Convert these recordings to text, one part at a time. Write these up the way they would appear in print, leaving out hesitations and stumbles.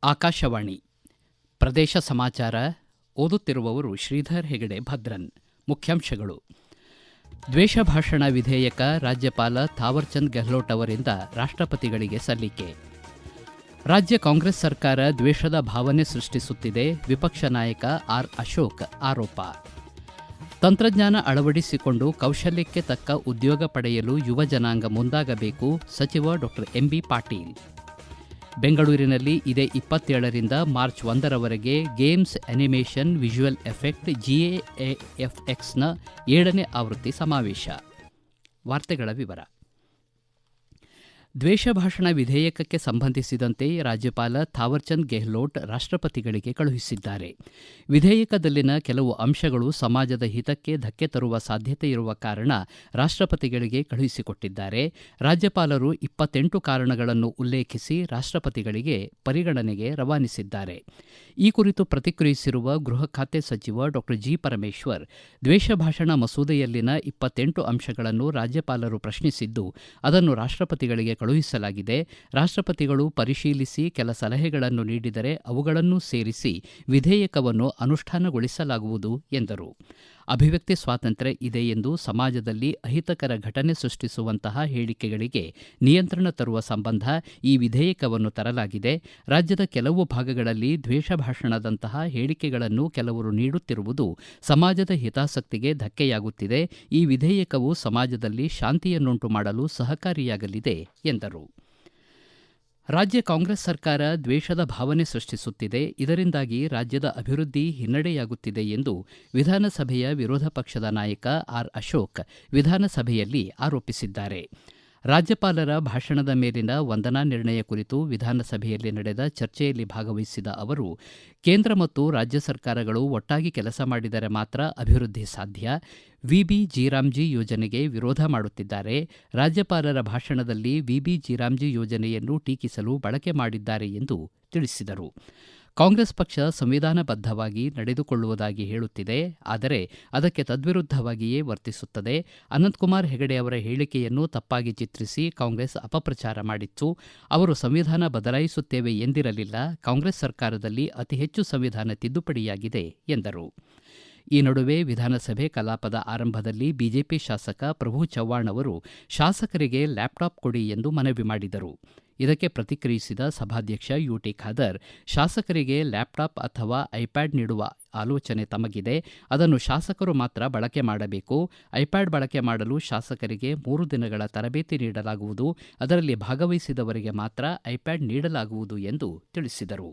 ಆಕಾಶವಾಣಿ ಪ್ರದೇಶ ಸಮಾಚಾರ ಓದುತ್ತಿರುವವರು ಶ್ರೀಧರ್ ಹೆಗಡೆ ಭದ್ರನ್. ಮುಖ್ಯಾಂಶಗಳು: ದ್ವೇಷ ಭಾಷಣ ವಿಧೇಯಕ ರಾಜ್ಯಪಾಲ ಥಾವರ್ಚಂದ್ ಗೆಹ್ಲೋಟ್ ಅವರಿಂದ ರಾಷ್ಟ್ರಪತಿಗಳಿಗೆ ಸಲ್ಲಿಕೆ. ರಾಜ್ಯ ಕಾಂಗ್ರೆಸ್ ಸರ್ಕಾರ ದ್ವೇಷದ ಭಾವನೆ ಸೃಷ್ಟಿಸುತ್ತಿದೆ, ವಿಪಕ್ಷ ನಾಯಕ ಆರ್ ಅಶೋಕ್ ಆರೋಪ. ತಂತ್ರಜ್ಞಾನ ಅಳವಡಿಸಿಕೊಂಡು ಕೌಶಲ್ಯಕ್ಕೆ ತಕ್ಕ ಉದ್ಯೋಗ ಪಡೆಯಲು ಯುವ ಜನಾಂಗ ಮುಂದಾಗಬೇಕು, ಸಚಿವ ಡಾ ಎಂಬಿ ಪಾಟೀಲ್. ಬೆಂಗಳೂರಿನಲ್ಲಿ ಇದೇ 27ರಿಂದ ಮಾರ್ಚ್ 1ರವರೆಗೆ ಗೇಮ್ಸ್ ಅನಿಮೇಷನ್ ವಿಜುವಲ್ ಎಫೆಕ್ಟ್ GAFXನ 7ನೇ ಆವೃತ್ತಿ ಸಮಾವೇಶ. ವಾರ್ತೆಗಳ ವಿವರ. ದ್ವೇಷ ಭಾಷಣ ವಿಧೇಯಕಕ್ಕೆ ಸಂಬಂಧಿಸಿದಂತೆ ರಾಜ್ಯಪಾಲ ಥಾವರ್ಚಂದ್ ಗೆಹ್ಲೋಟ್ ರಾಷ್ಟ್ರಪತಿಗಳಿಗೆ ಕಳುಹಿಸಿದ್ದಾರೆ. ವಿಧೇಯಕದಲ್ಲಿನ ಕೆಲವು ಅಂಶಗಳು ಸಮಾಜದ ಹಿತಕ್ಕೆ ಧಕ್ಕೆ ತರುವ ಸಾಧ್ಯತೆ ಇರುವ ಕಾರಣ ರಾಷ್ಟ್ರಪತಿಗಳಿಗೆ ಕಳುಹಿಸಿಕೊಟ್ಟಿದ್ದಾರೆ. ರಾಜ್ಯಪಾಲರು 28 ಕಾರಣಗಳನ್ನು ಉಲ್ಲೇಖಿಸಿ ರಾಷ್ಟ್ರಪತಿಗಳಿಗೆ ಪರಿಗಣನೆಗೆ ರವಾನಿಸಿದ್ದಾರೆ. ಈ ಕುರಿತು ಪ್ರತಿಕ್ರಿಯಿಸಿರುವ ಗೃಹ ಖಾತೆ ಸಚಿವ ಡಾ ಜಿ ಪರಮೇಶ್ವರ್, ದ್ವೇಷ ಭಾಷಣ ಮಸೂದೆಯಲ್ಲಿನ 28 ಅಂಶಗಳನ್ನು ರಾಜ್ಯಪಾಲರು ಪ್ರಶ್ನಿಸಿದ್ದು ಅದನ್ನು ರಾಷ್ಟ್ರಪತಿಗಳಿಗೆ ಕಳುಹಿಸಲಾಗಿದೆ. ರಾಷ್ಟ್ರಪತಿಗಳು ಪರಿಶೀಲಿಸಿ ಕೆಲ ಸಲಹೆಗಳನ್ನು ನೀಡಿದರೆ ಅವುಗಳನ್ನೂ ಸೇರಿಸಿ ವಿಧೇಯಕವನ್ನು ಅನುಷ್ಠಾನಗೊಳಿಸಲಾಗುವುದು ಎಂದರು. ಅಭಿವ್ಯಕ್ತಿ ಸ್ವಾತಂತ್ರ್ಯ ಇದೆ ಎಂದು ಸಮಾಜದಲ್ಲಿ ಅಹಿತಕರ ಘಟನೆ ಸೃಷ್ಟಿಸುವಂತಹ ಹೇಳಿಕೆಗಳಿಗೆ ನಿಯಂತ್ರಣ ತರುವ ಸಂಬಂಧ ಈ ವಿಧೇಯಕವನ್ನು ತರಲಾಗಿದೆ. ರಾಜ್ಯದ ಕೆಲವು ಭಾಗಗಳಲ್ಲಿ ದ್ವೇಷ ಭಾಷಣದಂತಹ ಹೇಳಿಕೆಗಳನ್ನು ಕೆಲವರು ನೀಡುತ್ತಿರುವುದು ಸಮಾಜದ ಹಿತಾಸಕ್ತಿಗೆ ಧಕ್ಕೆಯಾಗುತ್ತಿದೆ. ಈ ವಿಧೇಯಕವು ಸಮಾಜದಲ್ಲಿ ಶಾಂತಿಯನ್ನುಂಟು ಮಾಡಲು ಸಹಕಾರಿಯಾಗಲಿದೆ ಎಂದರು. ರಾಜ್ಯ ಕಾಂಗ್ರೆಸ್ ಸರ್ಕಾರ ದ್ವೇಷದ ಭಾವನೆ ಸೃಷ್ಟಿಸುತ್ತಿದೆ, ಇದರಿಂದಾಗಿ ರಾಜ್ಯದ ಅಭಿವೃದ್ಧಿ ಹಿನ್ನಡೆಯಾಗುತ್ತಿದೆ ಎಂದು ವಿಧಾನಸಭೆಯ ವಿರೋಧ ಪಕ್ಷದ ನಾಯಕ ಆರ್ ಅಶೋಕ್ ವಿಧಾನಸಭೆಯಲ್ಲಿ ಆರೋಪಿಸಿದ್ದಾರೆ. ರಾಜ್ಯಪಾಲರ ಭಾಷಣದ ಮೇಲಿನ ವಂದನಾ ನಿರ್ಣಯ ಕುರಿತು ವಿಧಾನಸಭೆಯಲ್ಲಿ ನಡೆದ ಚರ್ಚೆಯಲ್ಲಿ ಭಾಗವಹಿಸಿದ ಅವರು, ಕೇಂದ್ರ ಮತ್ತು ರಾಜ್ಯ ಸರ್ಕಾರಗಳು ಒಟ್ಟಾಗಿ ಕೆಲಸ ಮಾಡಿದರೆ ಮಾತ್ರ ಅಭಿವೃದ್ಧಿ ಸಾಧ್ಯ. ವಿಬಿಜಿ ಯೋಜನೆಗೆ ವಿರೋಧ ಮಾಡುತ್ತಿದ್ದಾರೆ. ರಾಜ್ಯಪಾಲರ ಭಾಷಣದಲ್ಲಿ ವಿಬಿಜಿ ಯೋಜನೆಯನ್ನು ಟೀಕಿಸಲು ಬಳಕೆ ಮಾಡಿದ್ದಾರೆ ಎಂದು ತಿಳಿಸಿದರು. ಕಾಂಗ್ರೆಸ್ ಪಕ್ಷ ಸಂವಿಧಾನಬದ್ಧವಾಗಿ ನಡೆದುಕೊಳ್ಳುವುದಾಗಿ ಹೇಳುತ್ತಿದೆ, ಆದರೆ ಅದಕ್ಕೆ ತದ್ವಿರುದ್ಧವಾಗಿಯೇ ವರ್ತಿಸುತ್ತದೆ. ಅನಂತಕುಮಾರ್ ಹೆಗಡೆ ಅವರ ಹೇಳಿಕೆಯನ್ನು ತಪ್ಪಾಗಿ ಚಿತ್ರಿಸಿ ಕಾಂಗ್ರೆಸ್ ಅಪಪ್ರಚಾರ ಮಾಡಿತ್ತು. ಅವರು ಸಂವಿಧಾನ ಬದಲಾಯಿಸುತ್ತೇವೆ ಎಂದಿರಲಿಲ್ಲ. ಕಾಂಗ್ರೆಸ್ ಸರ್ಕಾರದಲ್ಲಿ ಅತಿ ಹೆಚ್ಚು ಸಂವಿಧಾನ ತಿದ್ದುಪಡಿಯಾಗಿದೆ ಎಂದರು. ಈ ನಡುವೆ ವಿಧಾನಸಭೆ ಕಲಾಪದ ಆರಂಭದಲ್ಲಿ ಬಿಜೆಪಿ ಶಾಸಕ ಪ್ರಭು ಚವ್ಹಾಣ್ ಅವರು ಶಾಸಕರಿಗೆ ಲ್ಯಾಪ್ಟಾಪ್ ಕೊಡಿ ಎಂದು ಮನವಿ ಮಾಡಿದರು. ಇದಕ್ಕೆ ಪ್ರತಿಕ್ರಿಯಿಸಿದ ಸಭಾಧ್ಯಕ್ಷ ಯುಟಿ ಖಾದರ್, ಶಾಸಕರಿಗೆ ಲ್ಯಾಪ್ಟಾಪ್ ಅಥವಾ ಐಪ್ಯಾಡ್ ನೀಡುವ ಆಲೋಚನೆ ತಮಗಿದೆ. ಅದನ್ನು ಶಾಸಕರು ಮಾತ್ರ ಬಳಕೆ ಮಾಡಬೇಕು. ಐಪ್ಯಾಡ್ ಬಳಕೆ ಮಾಡಲು ಶಾಸಕರಿಗೆ 3 ದಿನಗಳ ತರಬೇತಿ ನೀಡಲಾಗುವುದು. ಅದರಲ್ಲಿ ಭಾಗವಹಿಸಿದವರಿಗೆ ಮಾತ್ರ ಐಪ್ಯಾಡ್ ನೀಡಲಾಗುವುದು ಎಂದು ತಿಳಿಸಿದರು.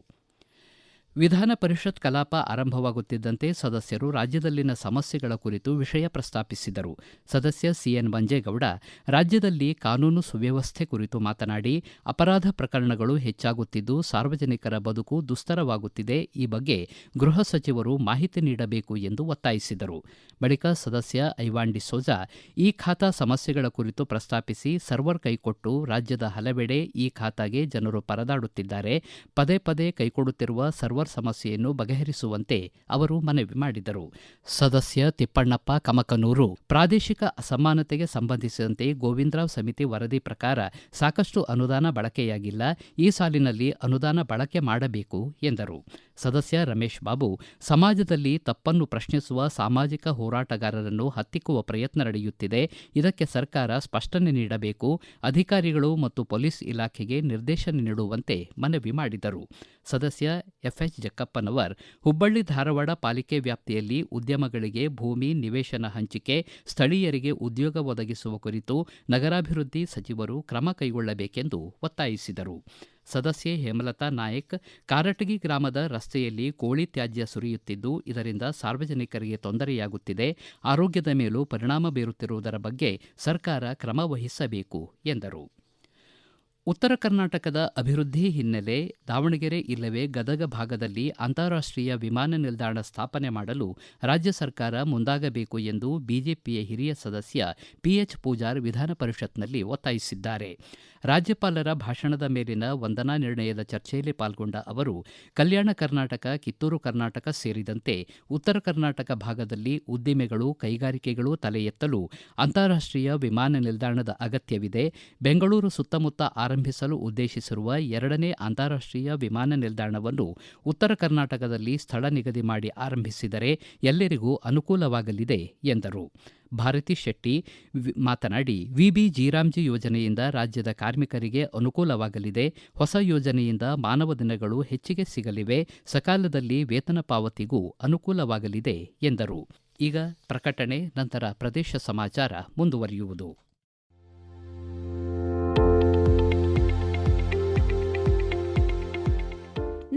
ವಿಧಾನ ಪರಿಷತ್ ಕಲಾಪ ಆರಂಭವಾಗುತ್ತಿದ್ದಂತೆ ಸದಸ್ಯರು ರಾಜ್ಯದಲ್ಲಿನ ಸಮಸ್ಯೆಗಳ ಕುರಿತು ವಿಷಯ ಪ್ರಸ್ತಾಪಿಸಿದರು. ಸದಸ್ಯ ಸಿಎನ್ ಮಂಜೇಗೌಡ ರಾಜ್ಯದಲ್ಲಿ ಕಾನೂನು ಸುವ್ಯವಸ್ಥೆ ಕುರಿತು ಮಾತನಾಡಿ, ಅಪರಾಧ ಪ್ರಕರಣಗಳು ಹೆಚ್ಚಾಗುತ್ತಿದ್ದು ಸಾರ್ವಜನಿಕರ ಬದುಕು ದುಸ್ತರವಾಗುತ್ತಿದೆ. ಈ ಬಗ್ಗೆ ಗೃಹ ಸಚಿವರು ಮಾಹಿತಿ ನೀಡಬೇಕು ಎಂದು ಒತ್ತಾಯಿಸಿದರು. ಬಳಿಕ ಸದಸ್ಯ ಐವಾನ್ ಡಿಸೋಜಾ ಈ ಖಾತಾ ಸಮಸ್ಯೆಗಳ ಕುರಿತು ಪ್ರಸ್ತಾಪಿಸಿ, ಸರ್ವರ್ ಕೈಕೊಟ್ಟು ರಾಜ್ಯದ ಹಲವೆಡೆ ಈ ಖಾತಾಗೆ ಜನರು ಪರದಾಡುತ್ತಿದ್ದಾರೆ. ಪದೇ ಪದೇ ಕೈಕೊಡುತ್ತಿರುವ ಸರ್ವರ್ ಸಮಸ್ಯೆಯನ್ನು ಬಗೆಹರಿಸುವಂತೆ ಅವರು ಮನವಿ ಮಾಡಿದರು. ಸದಸ್ಯ ತಿಪ್ಪಣ್ಣಪ್ಪ ಕಮಕನೂರು ಪ್ರಾದೇಶಿಕ ಅಸಮಾನತೆಗೆ ಸಂಬಂಧಿಸಿದಂತೆ ಗೋವಿಂದರಾವ್ ಸಮಿತಿ ವರದಿ ಪ್ರಕಾರ ಸಾಕಷ್ಟು ಅನುದಾನ ಬಳಕೆಯಾಗಿಲ್ಲ. ಈ ಸಾಲಿನಲ್ಲಿ ಅನುದಾನ ಬಳಕೆ ಮಾಡಬೇಕು ಎಂದರು. ಸದಸ್ಯ ರಮೇಶ್ ಬಾಬು, ಸಮಾಜದಲ್ಲಿ ತಪ್ಪನ್ನು ಪ್ರಶ್ನಿಸುವ ಸಾಮಾಜಿಕ ಹೋರಾಟಗಾರರನ್ನು ಹತ್ತಿಕ್ಕುವ ಪ್ರಯತ್ನ ನಡೆಯುತ್ತಿದೆ. ಇದಕ್ಕೆ ಸರ್ಕಾರ ಸ್ಪಷ್ಟನೆ ನೀಡಬೇಕು. ಅಧಿಕಾರಿಗಳು ಮತ್ತು ಪೊಲೀಸ್ ಇಲಾಖೆಗೆ ನಿರ್ದೇಶನ ನೀಡುವಂತೆ ಮನವಿ ಮಾಡಿದರು. ಸದಸ್ಯ ಎಫ್ಎಚ್ ಜಕ್ಕಪ್ಪನವರ್, ಹುಬ್ಬಳ್ಳಿ ಧಾರವಾಡ ಪಾಲಿಕೆ ವ್ಯಾಪ್ತಿಯಲ್ಲಿ ಉದ್ಯಮಗಳಿಗೆ ಭೂಮಿ ನಿವೇಶನ ಹಂಚಿಕೆ, ಸ್ಥಳೀಯರಿಗೆ ಉದ್ಯೋಗ ಒದಗಿಸುವ ಕುರಿತು ನಗರಾಭಿವೃದ್ಧಿ ಸಚಿವರು ಕ್ರಮ ಕೈಗೊಳ್ಳಬೇಕೆಂದು ಒತ್ತಾಯಿಸಿದರು. ಸದಸ್ಯೆ ಹೇಮಲತಾ ನಾಯಕ್, ಕಾರಟಗಿ ಗ್ರಾಮದ ರಸ್ತೆಯಲ್ಲಿ ಕೋಳಿ ತ್ಯಾಜ್ಯ ಸುರಿಯುತ್ತಿದ್ದು ಇದರಿಂದ ಸಾರ್ವಜನಿಕರಿಗೆ ತೊಂದರೆಯಾಗುತ್ತಿದೆ. ಆರೋಗ್ಯದ ಮೇಲೂ ಪರಿಣಾಮ ಬೀರುತ್ತಿರುವುದರ ಬಗ್ಗೆ ಸರ್ಕಾರ ಕ್ರಮ ವಹಿಸಬೇಕು ಎಂದರು. ಉತ್ತರ ಕರ್ನಾಟಕದ ಅಭಿವೃದ್ಧಿ ಹಿನ್ನೆಲೆ ದಾವಣಗೆರೆ ಇಲ್ಲವೇ ಗದಗ ಭಾಗದಲ್ಲಿ ಅಂತಾರಾಷ್ಟ್ರೀಯ ವಿಮಾನ ನಿಲ್ದಾಣ ಸ್ಥಾಪನೆ ಮಾಡಲು ರಾಜ್ಯ ಸರ್ಕಾರ ಮುಂದಾಗಬೇಕು ಎಂದು ಬಿಜೆಪಿಯ ಹಿರಿಯ ಸದಸ್ಯ ಪಿಎಚ್ ಪೂಜಾರ್ ವಿಧಾನ ಪರಿಷತ್ನಲ್ಲಿ ಒತ್ತಾಯಿಸಿದ್ದಾರೆ. ರಾಜ್ಯಪಾಲರ ಭಾಷಣದ ಮೇಲಿನ ವಂದನಾ ನಿರ್ಣಯದ ಚರ್ಚೆಯಲ್ಲಿ ಪಾಲ್ಗೊಂಡ ಅವರು, ಕಲ್ಯಾಣ ಕರ್ನಾಟಕ, ಕಿತ್ತೂರು ಕರ್ನಾಟಕ ಸೇರಿದಂತೆ ಉತ್ತರ ಕರ್ನಾಟಕ ಭಾಗದಲ್ಲಿ ಉದ್ದಿಮೆಗಳು, ಕೈಗಾರಿಕೆಗಳು ತಲೆ ಎತ್ತಲು ಅಂತಾರಾಷ್ಟ್ರೀಯ ವಿಮಾನ ನಿಲ್ದಾಣದ ಅಗತ್ಯವಿದೆ. ಬೆಂಗಳೂರು ಸುತ್ತಮುತ್ತ ಆರಂಭಿಸಲು ಉದ್ದೇಶಿಸಿರುವ 2ನೇ ಅಂತಾರಾಷ್ಟ್ರೀಯ ವಿಮಾನ ನಿಲ್ದಾಣವನ್ನು ಉತ್ತರ ಕರ್ನಾಟಕದಲ್ಲಿ ಸ್ಥಳ ನಿಗದಿ ಮಾಡಿ ಆರಂಭಿಸಿದರೆ ಎಲ್ಲರಿಗೂ ಅನುಕೂಲವಾಗಲಿದೆ ಎಂದರು. ಭಾರತಿ ಶೆಟ್ಟಿ ಮಾತನಾಡಿ, ವಿಬಿ ಜೀರಾಮ್ಜಿ ಯೋಜನೆಯಿಂದ ರಾಜ್ಯದ ಕಾರ್ಮಿಕರಿಗೆ ಅನುಕೂಲವಾಗಲಿದೆ. ಹೊಸ ಯೋಜನೆಯಿಂದ ಮಾನವ ದಿನಗಳು ಹೆಚ್ಚಿಗೆ ಸಿಗಲಿವೆ. ಸಕಾಲದಲ್ಲಿ ವೇತನ ಪಾವತಿಗೂ ಅನುಕೂಲವಾಗಲಿದೆ ಎಂದರು. ಈಗ ಪ್ರಕಟಣೆ, ನಂತರ ಪ್ರದೇಶ ಸಮಾಚಾರ ಮುಂದುವರಿಯುವುದು.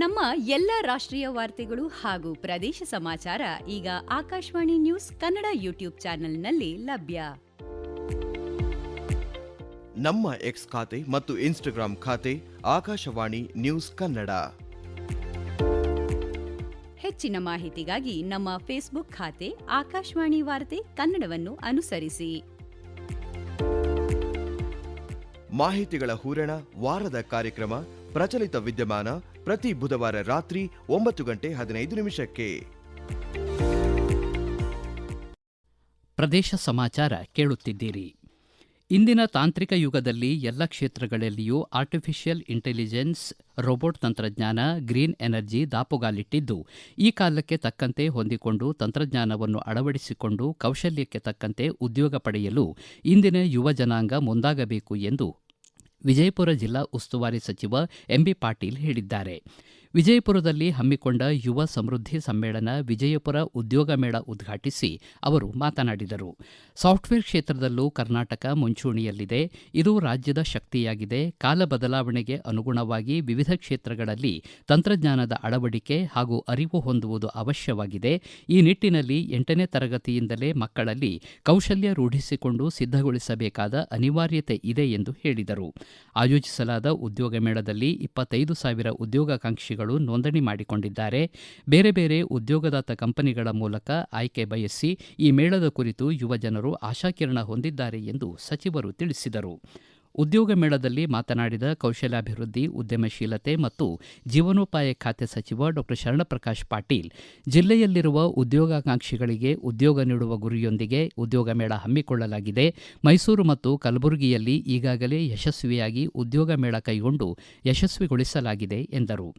ನಮ್ಮ ಎಲ್ಲ ರಾಷ್ಟ್ರೀಯ ವಾರ್ತೆಗಳು ಹಾಗೂ ಪ್ರದೇಶ ಸಮಾಚಾರ ಈಗ ಆಕಾಶವಾಣಿ ನ್ಯೂಸ್ ಕನ್ನಡ ಯೂಟ್ಯೂಬ್ ಚಾನೆಲ್ನಲ್ಲಿ ಲಭ್ಯ. ನಮ್ಮ ಎಕ್ಸ್ ಖಾತೆ ಮತ್ತು ಇನ್ಸ್ಟಾಗ್ರಾಂ ಖಾತೆ ಆಕಾಶವಾಣಿ ನ್ಯೂಸ್ ಕನ್ನಡ. ಹೆಚ್ಚಿನ ಮಾಹಿತಿಗಾಗಿ ನಮ್ಮ ಫೇಸ್ಬುಕ್ ಖಾತೆ ಆಕಾಶವಾಣಿ ವಾರ್ತೆ ಕನ್ನಡವನ್ನು ಅನುಸರಿಸಿ. ಮಾಹಿತಿಗಳ ಹೂರಣ, ವಾರದ ಕಾರ್ಯಕ್ರಮ, ಪ್ರಚಲಿತ ವಿದ್ಯಮಾನ ಪ್ರತಿ ಬುಧವಾರ ರಾತ್ರಿ 9:15 ಪ್ರದೇಶ ಸಮಾಚಾರ ಕೇಳುತ್ತಿದ್ದೀರಿ. ಇಂದಿನ ತಾಂತ್ರಿಕ ಯುಗದಲ್ಲಿ ಎಲ್ಲ ಕ್ಷೇತ್ರಗಳಲ್ಲಿಯೂ ಆರ್ಟಿಫಿಷಿಯಲ್ ಇಂಟೆಲಿಜೆನ್ಸ್, ರೋಬೋಟ್ ತಂತ್ರಜ್ಞಾನ, ಗ್ರೀನ್ ಎನರ್ಜಿ ದಾಪುಗಾಲಿಟ್ಟಿದ್ದು, ಈ ಕಾಲಕ್ಕೆ ತಕ್ಕಂತೆ ಹೊಂದಿಕೊಂಡು ತಂತ್ರಜ್ಞಾನವನ್ನು ಅಳವಡಿಸಿಕೊಂಡು ಕೌಶಲ್ಯಕ್ಕೆ ತಕ್ಕಂತೆ ಉದ್ಯೋಗ ಪಡೆಯಲು ಇಂದಿನ ಯುವ ಜನಾಂಗ ಮುಂದಾಗಬೇಕು ಎಂದು ವಿಜಯಪುರ ಜಿಲ್ಲಾ ಉಸ್ತುವಾರಿ ಸಚಿವ ಎಂಬಿ ಪಾಟೀಲ್ ಹೇಳಿದ್ದಾರೆ. ವಿಜಯಪುರದಲ್ಲಿ ಹಮ್ಮಿಕೊಂಡ ಯುವ ಸಮೃದ್ಧಿ ಸಮ್ಮೇಳನ ವಿಜಯಪುರ ಉದ್ಯೋಗ ಮೇಳ ಉದ್ಘಾಟಿಸಿ ಅವರು ಮಾತನಾಡಿದರು. ಸಾಫ್ಟ್ವೇರ್ ಕ್ಷೇತ್ರದಲ್ಲೂ ಕರ್ನಾಟಕ ಮುಂಚೂಣಿಯಲ್ಲಿದೆ. ಇದು ರಾಜ್ಯದ ಶಕ್ತಿಯಾಗಿದೆ. ಕಾಲ ಬದಲಾವಣೆಗೆ ಅನುಗುಣವಾಗಿ ವಿವಿಧ ಕ್ಷೇತ್ರಗಳಲ್ಲಿ ತಂತ್ರಜ್ಞಾನದ ಅಳವಡಿಕೆ ಹಾಗೂ ಅರಿವು ಹೊಂದುವುದು ಅವಶ್ಯವಾಗಿದೆ. ಈ ನಿಟ್ಟಿನಲ್ಲಿ 8ನೇ ತರಗತಿಯಿಂದಲೇ ಮಕ್ಕಳಲ್ಲಿ ಕೌಶಲ್ಯ ರೂಢಿಸಿಕೊಂಡು ಸಿದ್ಧಗೊಳಿಸಬೇಕಾದ ಅನಿವಾರ್ಯತೆ ಇದೆ ಎಂದು ಹೇಳಿದರು. ಆಯೋಜಿಸಲಾದ ಉದ್ಯೋಗ ಮೇಳದಲ್ಲಿ 25,000 ಉದ್ಯೋಗಾಕಾಂಕ್ಷಿಗಳು ನೋಂದಣಿ ಮಾಡಿಕೊಂಡಿದ್ದಾರೆ. ಬೇರೆ ಬೇರೆ ಉದ್ಯೋಗದಾತ ಕಂಪನಿಗಳ ಮೂಲಕ ಆಯ್ಕೆ ಬಯಸಿ ಈ ಮೇಳದ ಕುರಿತು ಯುವ ಜನರು ಆಶಾಕಿರಣ ಹೊಂದಿದ್ದಾರೆ ಎಂದು ಸಚಿವರು ತಿಳಿಸಿದರು. ಉದ್ಯೋಗ ಮೇಳದಲ್ಲಿ ಮಾತನಾಡಿದ ಕೌಶಲ್ಯಾಭಿವೃದ್ಧಿ, ಉದ್ಯಮಶೀಲತೆ ಮತ್ತು ಜೀವನೋಪಾಯ ಖಾತೆ ಸಚಿವ ಡಾ ಶರಣಪ್ರಕಾಶ್ ಪಾಟೀಲ್, ಜಿಲ್ಲೆಯಲ್ಲಿರುವ ಉದ್ಯೋಗಾಕಾಂಕ್ಷಿಗಳಿಗೆ ಉದ್ಯೋಗ ನೀಡುವ ಗುರಿಯೊಂದಿಗೆ ಉದ್ಯೋಗ ಮೇಳ ಹಮ್ಮಿಕೊಳ್ಳಲಾಗಿದೆ. ಮೈಸೂರು ಮತ್ತು ಕಲಬುರಗಿಯಲ್ಲಿ ಈಗಾಗಲೇ ಯಶಸ್ವಿಯಾಗಿ ಉದ್ಯೋಗ ಮೇಳ ಕೈಗೊಂಡು ಯಶಸ್ವಿಗೊಳಿಸಲಾಗಿದೆ ಎಂದರು.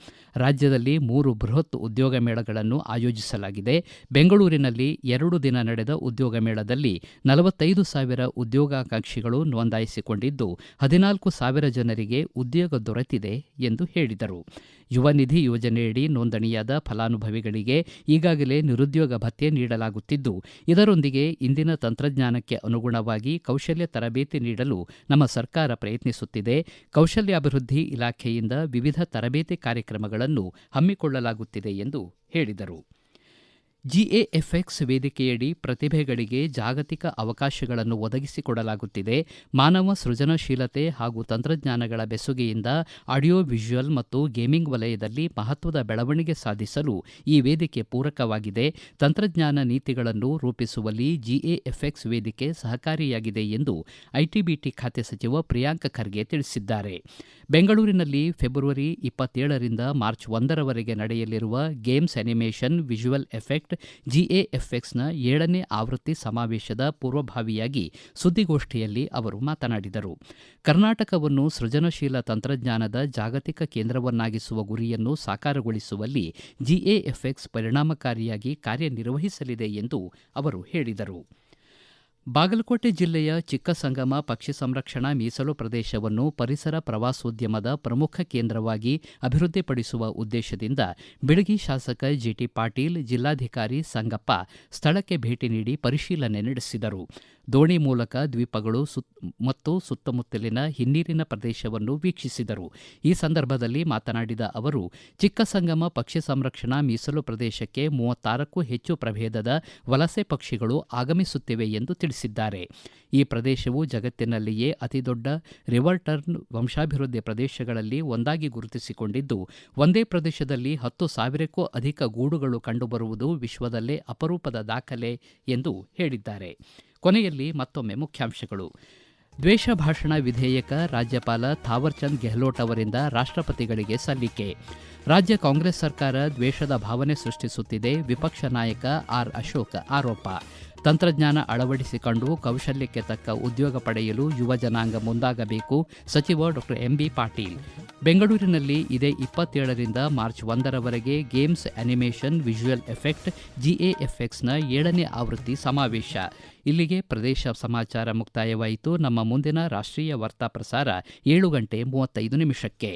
ರಾಜ್ಯದಲ್ಲಿ 3 ಬೃಹತ್ ಉದ್ಯೋಗ ಮೇಳಗಳನ್ನು ಆಯೋಜಿಸಲಾಗಿದೆ. ಬೆಂಗಳೂರಿನಲ್ಲಿ 2 ದಿನ ನಡೆದ ಉದ್ಯೋಗ ಮೇಳದಲ್ಲಿ 45,000 ಉದ್ಯೋಗಾಕಾಂಕ್ಷಿಗಳು ನೋಂದಾಯಿಸಿಕೊಂಡಿದ್ದು 14,000 ಜನರಿಗೆ ಉದ್ಯೋಗ ದೊರೆತಿದೆ ಎಂದು ಹೇಳಿದರು. ಯುವ ನಿಧಿ ಯೋಜನೆಯಡಿ ನೋಂದಣಿಯಾದ ಫಲಾನುಭವಿಗಳಿಗೆ ಈಗಾಗಲೇ ನಿರುದ್ಯೋಗ ಭತ್ಯೆ ನೀಡಲಾಗುತ್ತಿದ್ದು, ಇದರೊಂದಿಗೆ ಇಂದಿನ ತಂತ್ರಜ್ಞಾನಕ್ಕೆ ಅನುಗುಣವಾಗಿ ಕೌಶಲ್ಯ ತರಬೇತಿ ನೀಡಲು ನಮ್ಮ ಸರ್ಕಾರ ಪ್ರಯತ್ನಿಸುತ್ತಿದೆ. ಕೌಶಲ್ಯಾಭಿವೃದ್ಧಿ ಇಲಾಖೆಯಿಂದ ವಿವಿಧ ತರಬೇತಿ ಕಾರ್ಯಕ್ರಮಗಳನ್ನು ಹಮ್ಮಿಕೊಳ್ಳಲಾಗುತ್ತಿದೆ ಎಂದು ಹೇಳಿದರು. ಜಿಎಎಫ್ಎಕ್ಸ್ ವೇದಿಕೆಯಡಿ ಪ್ರತಿಭೆಗಳಿಗೆ ಜಾಗತಿಕ ಅವಕಾಶಗಳನ್ನು ಒದಗಿಸಿಕೊಡಲಾಗುತ್ತಿದೆ. ಮಾನವ ಸೃಜನಶೀಲತೆ ಹಾಗೂ ತಂತ್ರಜ್ಞಾನಗಳ ಬೆಸುಗೆಯಿಂದ ಆಡಿಯೋ ವಿಜುವಲ್ ಮತ್ತು ಗೇಮಿಂಗ್ ವಲಯದಲ್ಲಿ ಮಹತ್ವದ ಬೆಳವಣಿಗೆ ಸಾಧಿಸಲು ಈ ವೇದಿಕೆ ಪೂರಕವಾಗಿದೆ. ತಂತ್ರಜ್ಞಾನ ನೀತಿಗಳನ್ನು ರೂಪಿಸುವಲ್ಲಿ ಜಿಎಎಫ್ಎಕ್ಸ್ ವೇದಿಕೆ ಸಹಕಾರಿಯಾಗಿದೆ ಎಂದು ಐಟಿಬಿಟಿ ಖಾತೆ ಸಚಿವ ಪ್ರಿಯಾಂಕ್ ಖರ್ಗೆ ತಿಳಿಸಿದ್ದಾರೆ. ಬೆಂಗಳೂರಿನಲ್ಲಿ ಫೆಬ್ರವರಿ 27ರಿಂದ ಮಾರ್ಚ್ 1ರವರೆಗೆ ನಡೆಯಲಿರುವ ಗೇಮ್ಸ್ ಅನಿಮೇಷನ್ ವಿಜುವಲ್ ಎಫೆಕ್ಟ್ ಜಿಎಎಫ್ಎಕ್ಸ್ನ 7ನೇ ಆವೃತ್ತಿ ಸಮಾವೇಶದ ಪೂರ್ವಭಾವಿಯಾಗಿ ಸುದ್ದಿಗೋಷ್ಠಿಯಲ್ಲಿ ಅವರು ಮಾತನಾಡಿದರು. ಕರ್ನಾಟಕವನ್ನು ಸೃಜನಶೀಲ ತಂತ್ರಜ್ಞಾನದ ಜಾಗತಿಕ ಕೇಂದ್ರವನ್ನಾಗಿಸುವ ಗುರಿಯನ್ನು ಸಾಕಾರಗೊಳಿಸುವಲ್ಲಿ ಜಿಎಎಫ್ಎಕ್ಸ್ ಪರಿಣಾಮಕಾರಿಯಾಗಿ ಕಾರ್ಯನಿರ್ವಹಿಸಲಿದೆ ಎಂದು ಅವರು ಹೇಳಿದರು. ಬಾಗಲಕೋಟೆ ಜಿಲ್ಲೆಯ ಚಿಕ್ಕಸಂಗಮ ಪಕ್ಷಿ ಸಂರಕ್ಷಣಾ ಮೀಸಲು ಪ್ರದೇಶವನ್ನು ಪರಿಸರ ಪ್ರವಾಸೋದ್ಯಮದ ಪ್ರಮುಖ ಕೇಂದ್ರವಾಗಿ ಅಭಿವೃದ್ಧಿಪಡಿಸುವ ಉದ್ದೇಶದಿಂದ ಬಿಳಗಿ ಶಾಸಕ ಜಿಟಿ ಪಾಟೀಲ್, ಜಿಲ್ಲಾಧಿಕಾರಿ ಸಂಗಪ್ಪ ಸ್ಥಳಕ್ಕೆ ಭೇಟಿ ನೀಡಿ ಪರಿಶೀಲನೆ ನಡೆಸಿದರು. ದೋಣಿ ಮೂಲಕ ದ್ವೀಪಗಳು ಮತ್ತು ಸುತ್ತಮುತ್ತಲಿನ ಹಿನ್ನೀರಿನ ಪ್ರದೇಶವನ್ನು ವೀಕ್ಷಿಸಿದರು. ಈ ಸಂದರ್ಭದಲ್ಲಿ ಮಾತನಾಡಿದ ಅವರು, ಚಿಕ್ಕಸಂಗಮ ಪಕ್ಷಿ ಸಂರಕ್ಷಣಾ ಮೀಸಲು ಪ್ರದೇಶಕ್ಕೆ 36ಕ್ಕೂ ಹೆಚ್ಚು ಪ್ರಭೇದದ ವಲಸೆ ಪಕ್ಷಿಗಳು ಆಗಮಿಸುತ್ತಿವೆ ಎಂದು ತಿಳಿಸಿದ್ದಾರೆ. ಈ ಪ್ರದೇಶವು ಜಗತ್ತಿನಲ್ಲಿಯೇ ಅತಿದೊಡ್ಡ ರಿವರ್ ಟರ್ನ್ ವಂಶಾಭಿವೃದ್ಧಿ ಪ್ರದೇಶಗಳಲ್ಲಿ ಒಂದಾಗಿ ಗುರುತಿಸಿಕೊಂಡಿದ್ದು, ಒಂದೇ ಪ್ರದೇಶದಲ್ಲಿ 10,000ಕ್ಕೂ ಅಧಿಕ ಗೂಡುಗಳು ಕಂಡುಬರುವುದು ವಿಶ್ವದಲ್ಲೇ ಅಪರೂಪದ ದಾಖಲೆ ಎಂದು ಹೇಳಿದ್ದಾರೆ. ಕೊನೆಯಲ್ಲಿ ಮತ್ತೊಮ್ಮೆ ಮುಖ್ಯಾಂಶಗಳು. ದ್ವೇಷ ಭಾಷಣ ವಿಧೇಯಕ ರಾಜ್ಯಪಾಲ ಥಾವರ್ಚಂದ್ ಗೆಹ್ಲೋಟ್ ಅವರಿಂದ ರಾಷ್ಟ್ರಪತಿಗಳಿಗೆ ಸಲ್ಲಿಕೆ. ರಾಜ್ಯ ಕಾಂಗ್ರೆಸ್ ಸರ್ಕಾರ ದ್ವೇಷದ ಭಾವನೆ ಸೃಷ್ಟಿಸುತ್ತಿದೆ, ವಿಪಕ್ಷ ನಾಯಕ ಆರ್ ಅಶೋಕ್ ಆರೋಪ. ತಂತ್ರಜ್ಞಾನ ಅಳವಡಿಸಿಕೊಂಡು ಕೌಶಲ್ಯಕ್ಕೆ ತಕ್ಕ ಉದ್ಯೋಗ ಪಡೆಯಲು ಯುವ ಜನಾಂಗ ಮುಂದಾಗಬೇಕು ಸಚಿವ ಡಾಕ್ಟರ್ ಎಂಬಿ ಪಾಟೀಲ್. ಬೆಂಗಳೂರಿನಲ್ಲಿ ಇದೇ 27ರಿಂದ ಮಾರ್ಚ್ 1ರವರೆಗೆ ಗೇಮ್ಸ್ ಆನಿಮೇಷನ್ ವಿಜುವಲ್ ಎಫೆಕ್ಟ್ GAFXನ 7ನೇ ಆವೃತ್ತಿ ಸಮಾವೇಶ. ಇಲ್ಲಿಗೆ ಪ್ರದೇಶ ಸಮಾಚಾರ ಮುಕ್ತಾಯವಾಯಿತು. ನಮ್ಮ ಮುಂದಿನ ರಾಷ್ಟ್ರೀಯ ವಾರ್ತಾ ಪ್ರಸಾರ 7:35.